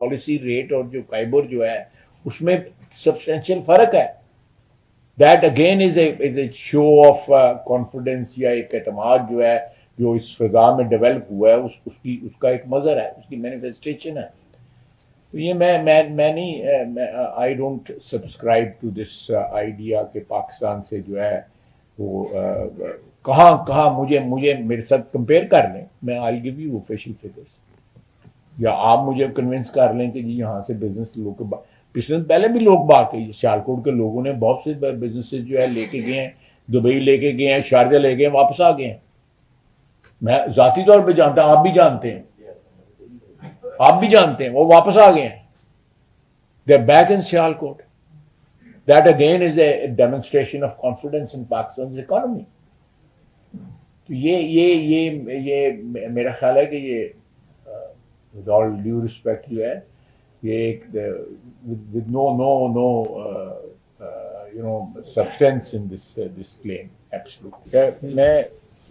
Policy rate اور جو کائبر جو ہے اس میں سبسٹینشیل فرق ہے. That again is a show of confidence یا ایک اعتماد جو ہے جو اس فضا میں ڈیولپ ہوا ہے اس کا ایک مظہر ہے, اس کی مینیفیسٹیشن ہے. تو یہ میں نہیں, I don't subscribe to this idea کہ پاکستان سے جو ہے وہ کہاں مجھے میرے ساتھ کمپیئر کر لیں, میں آئی گیو یو آفیشیل فگرس, یا آپ مجھے کنونس کر لیں کہ جی یہاں سے بزنس لوگ پچھلے پہلے بھی لوگ بات کی, سیالکوٹ کے لوگوں نے بہت سے بزنس جو ہے لے کے گئے ہیں, دبئی لے کے گئے ہیں, شارجہ لے گئے ہیں, واپس آ گئے ہیں. میں ذاتی طور پہ جانتا ہوں, آپ بھی جانتے ہیں, وہ واپس آ گئے ہیں. They are back in Sialkot. That again is a demonstration of confidence in Pakistan's economy. تو یہ میرا خیال ہے کہ یہ with all due respect جو ہے یہ ایک with no substance in this claim absolutely.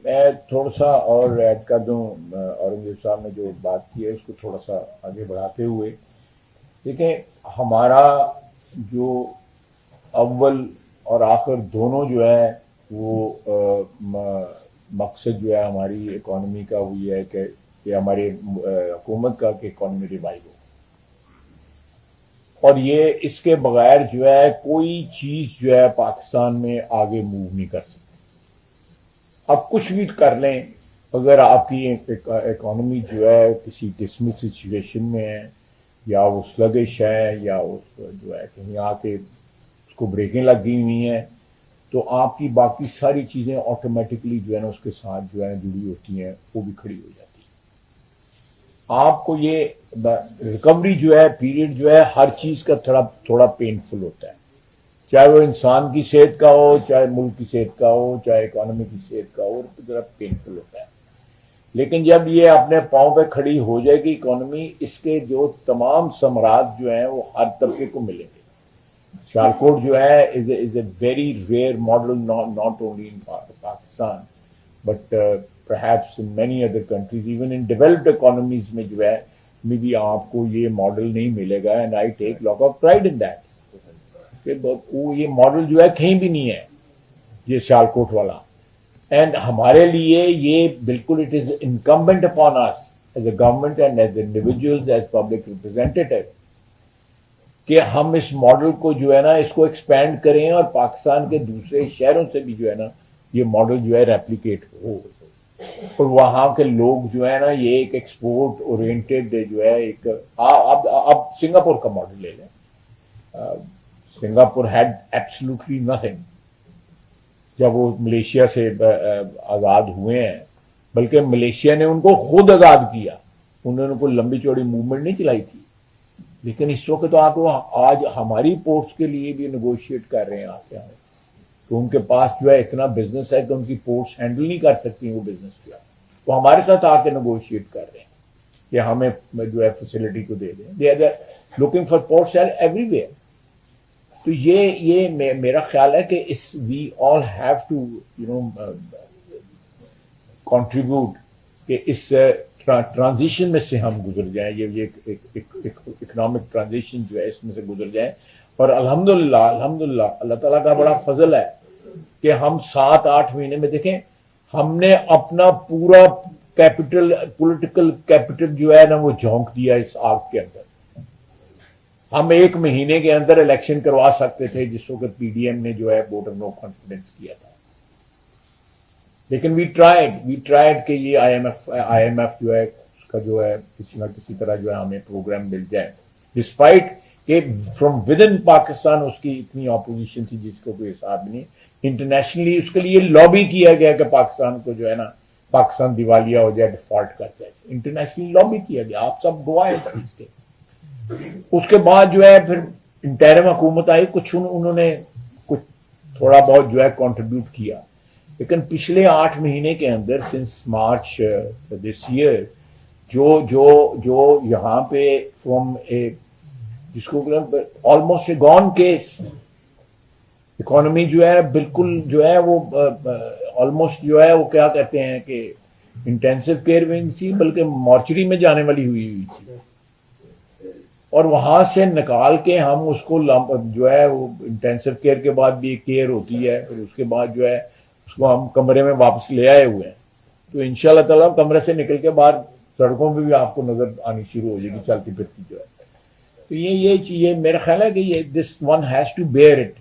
میں تھوڑا سا اور ایڈ کر دوں, اورنگزیب صاحب نے جو بات کی ہے اس کو تھوڑا سا آگے بڑھاتے ہوئے. دیکھیں ہمارا جو اول اور آخر دونوں جو ہے وہ مقصد جو ہے ہماری اکانومی کا وہ یہ ہے کہ ہماری حکومت کا کہ اکانومی ریوائو ہو, اور یہ اس کے بغیر جو ہے کوئی چیز جو ہے پاکستان میں آگے موو نہیں کر سکتی. آپ کچھ بھی کر لیں, اگر آپ کی اکانومی جو ہے کسی ڈسمس سچویشن میں ہے یا وہ سلگش ہے یا اس جو ہے کہیں آ کے کو بریکیں لگ گئی ہوئی ہیں, تو آپ کی باقی ساری چیزیں آٹومیٹکلی جو ہے نا اس کے ساتھ جو ہے جڑی ہوتی ہیں, وہ بھی کھڑی ہو جاتی ہیں. آپ کو یہ ریکوری جو ہے پیریڈ جو ہے ہر چیز کا تھوڑا پینفل ہوتا ہے, چاہے وہ انسان کی صحت کا ہو, چاہے ملک کی صحت کا ہو, چاہے اکانومی کی صحت کا ہو, ذرا پینفل ہوتا ہے. لیکن جب یہ اپنے پاؤں پہ کھڑی ہو جائے گی اکانومی, اس کے جو تمام ثمرات جو ہیں وہ ہر طبقے کو ملیں گے. سیالکوٹ جو ہے is a very rare model, not only in Pakistan but perhaps in many other countries, even in developed economies میں جو ہے میں بھی آپ کو یہ ماڈل نہیں ملے گا, and I take lot of pride in that. وہ یہ ماڈل جو ہے کہیں بھی نہیں ہے یہ سیالکوٹ والا, اینڈ ہمارے لیے یہ بالکل it is incumbent upon us as a government and as individuals, as public representatives کہ ہم اس ماڈل کو جو ہے نا اس کو ایکسپینڈ کریں اور پاکستان کے دوسرے شہروں سے بھی جو ہے نا یہ ماڈل جو ہے ریپلیکیٹ ہو, اور وہاں کے لوگ جو ہے نا یہ ایک ایکسپورٹ اورینٹیڈ جو ہے ایک اب سنگاپور کا ماڈل لے لیں. سنگاپور ہیڈ ایبسلیوٹلی نتھنگ جب وہ ملیشیا سے آزاد ہوئے ہیں, بلکہ ملیشیا نے ان کو خود آزاد کیا, انہوں نے کوئی لمبی چوڑی موومنٹ نہیں چلائی تھی. لیکن اس وقت آپ وہ آج ہماری پورٹس کے لیے بھی نیگوشیٹ کر رہے ہیں آتے ہیں, تو ان کے پاس جو ہے اتنا بزنس ہے کہ ان کی پورٹس ہینڈل نہیں کر سکتی وہ بزنس کیا, وہ ہمارے ساتھ آ کے نیگوشیٹ کر رہے ہیں کہ ہمیں جو ہے فیسلٹی کو دے دیں. They are looking for ports everywhere. تو یہ میرا خیال ہے کہ اس we all have to contribute کہ اس ٹرانزیشن میں سے ہم گزر جائیں, یہ اکنامک ٹرانزیشن جو ہے اس میں سے گزر جائیں. اور الحمدللہ اللہ تعالیٰ کا بڑا فضل ہے کہ ہم 7-8 مہینے میں دیکھیں ہم نے اپنا پورا کیپٹل پولیٹیکل کیپٹل جو ہے نا وہ جھونک دیا اس آگ کے اندر. ہم 1 مہینے کے اندر الیکشن کروا سکتے تھے جس وقت پی ڈی ایم نے جو ہے ووٹر نو کانفیڈنس کیا تھا, لیکن وی ٹرائیڈ کہ یہ آئی ایم ایف جو ہے اس کا جو ہے کسی نہ کسی طرح جو ہے ہمیں پروگرام مل جائے, ڈسپائٹ کہ فرام ود ان پاکستان اس کی اتنی اپوزیشن تھی جس کو کوئی حساب نہیں. انٹرنیشنلی اس کے لیے لابی کیا گیا کہ پاکستان کو جو ہے نا پاکستان دیوالیہ ہو جائے, ڈیفالٹ کر جائے, انٹرنیشنلی لابی کیا گیا, آپ سب گواہ ہیں اس کے. اس کے بعد جو ہے پھر انٹرم حکومت آئی, کچھ انہوں نے کچھ تھوڑا بہت جو ہے کنٹریبیوٹ کیا, لیکن پچھلے 8 مہینے کے اندر سنس مارچ دس ایئر جو یہاں پہ فرام اے جس کو almost a given case economy جو ہے بالکل جو ہے وہ آلموسٹ جو ہے وہ کیا کہتے ہیں کہ انٹینسو کیئر میں تھی, بلکہ مارچری میں جانے والی ہوئی تھی. اور وہاں سے نکال کے ہم اس کو جو ہے وہ انٹینسو کیئر کے بعد بھی ایک کیئر ہوتی ہے، پھر اس کے بعد جو ہے اس کو ہم کمرے میں واپس لے آئے ہوئے ہیں. تو ان شاء اللہ تعالیٰ کمرے سے نکل کے باہر سڑکوں پہ بھی آپ کو نظر آنی شروع ہو جائے گی چلتی پھرتی جو ہے. تو یہ چیز میرا خیال ہے کہ یہ this one has to bear it.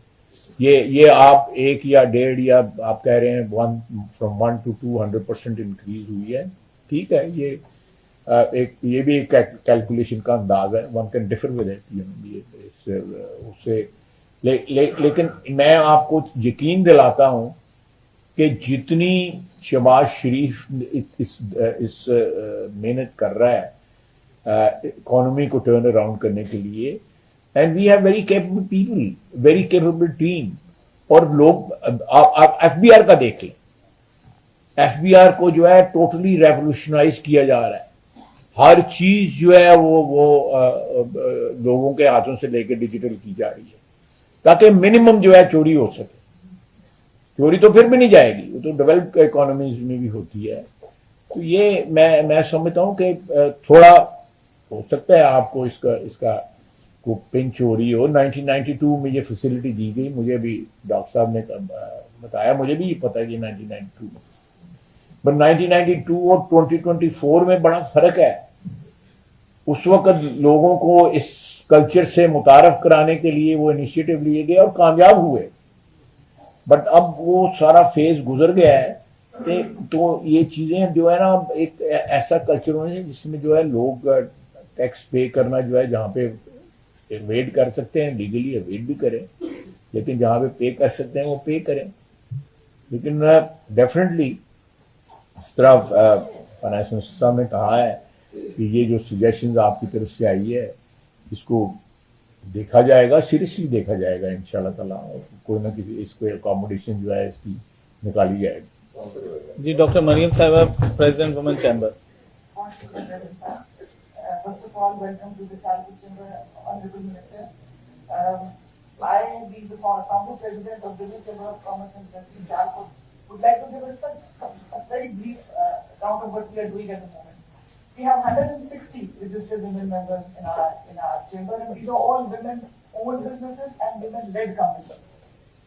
یہ آپ ایک یا ڈیڑھ یا آپ کہہ رہے ہیں فرام 1 to 200% انکریز ہوئی ہے. ٹھیک ہے، یہ بھی ایک کیلکولیشن کا انداز ہے، one can differ with it اس سے. لیکن میں آپ کو یقین دلاتا ہوں کہ جتنی شہباز شریف اس محنت کر رہا ہے اکانومی کو ٹرن اراؤنڈ کرنے کے لیے، and we have very capable people, very capable team. اور لوگ آپ ایف بی آر کا دیکھ لیں، ایف بی آر کو جو ہے ٹوٹلی ریولیوشنائز کیا جا رہا ہے. ہر چیز جو ہے وہ لوگوں کے ہاتھوں سے لے کے ڈیجیٹل کی جا رہی ہے تاکہ منیمم جو ہے چوری ہو سکے. چوری تو پھر بھی نہیں جائے گی، وہ تو ڈیولپ اکانومیز میں بھی ہوتی ہے. تو یہ میں سمجھتا ہوں کہ تھوڑا ہو سکتا ہے آپ کو اس کا پنچ ہو رہی ہو. 1992 میں یہ فیسلٹی دی گئی، مجھے بھی ڈاکٹر صاحب نے بتایا، مجھے بھی یہ پتا ہے کہ 1992 میں، بٹ 1992 اور 2024 میں بڑا فرق ہے. اس وقت لوگوں کو اس کلچر سے متعارف کرانے کے لیے وہ انیشیٹو لیے گئے اور کامیاب ہوئے. بٹ اب وہ سارا فیز گزر گیا ہے، تو یہ چیزیں جو ہے نا ایک ایسا کلچر ہونا چاہیے جس میں جو ہے لوگ ٹیکس پے کرنا جو ہے جہاں پہ اویڈ کر سکتے ہیں لیگلی اویڈ بھی کریں، لیکن جہاں پہ پے کر سکتے ہیں وہ پے کریں. لیکن ڈیفینیٹلی اس طرح فائنانس منسٹر صاحب نے کہا ہے کہ یہ جو سجیشنز آپ کی طرف سے آئی ہے اس کو دیکھا جائے گا، سیریسلی دیکھا جائے گا انشاءاللہ تعالیٰ. کوئی نہ کسی اس کو اکاموڈیشن جو ہے اس کی نکالی جائے گی. جی ڈاکٹر مریم صاحبہ، president woman chamber. First of all, welcome to the Salary Chamber, Honorable Minister. I, being the founder president of the Chamber of Commerce and Industry, Jharkhand, would like to give us a very brief account of what we are doing at the moment. We have 160 registered women members in our chamber, and these are all women-owned businesses and women-led companies.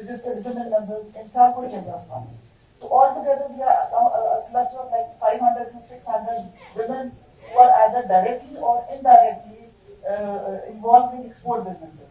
registered women members in Salpur Chamber of Commerce. So altogether we are a cluster of like 500 to 600 women who are either directly or indirectly involved in export businesses.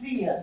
3 years,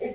It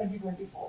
2024.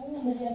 £2 million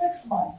6 months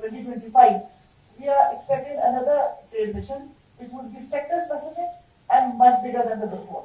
2025, we are expecting another trade mission which would be sector specific and much bigger than the before.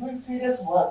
doing serious work.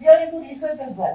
We are into research as well.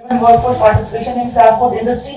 women workforce participation in transport industry.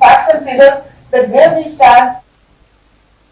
facts and figures that where we stand.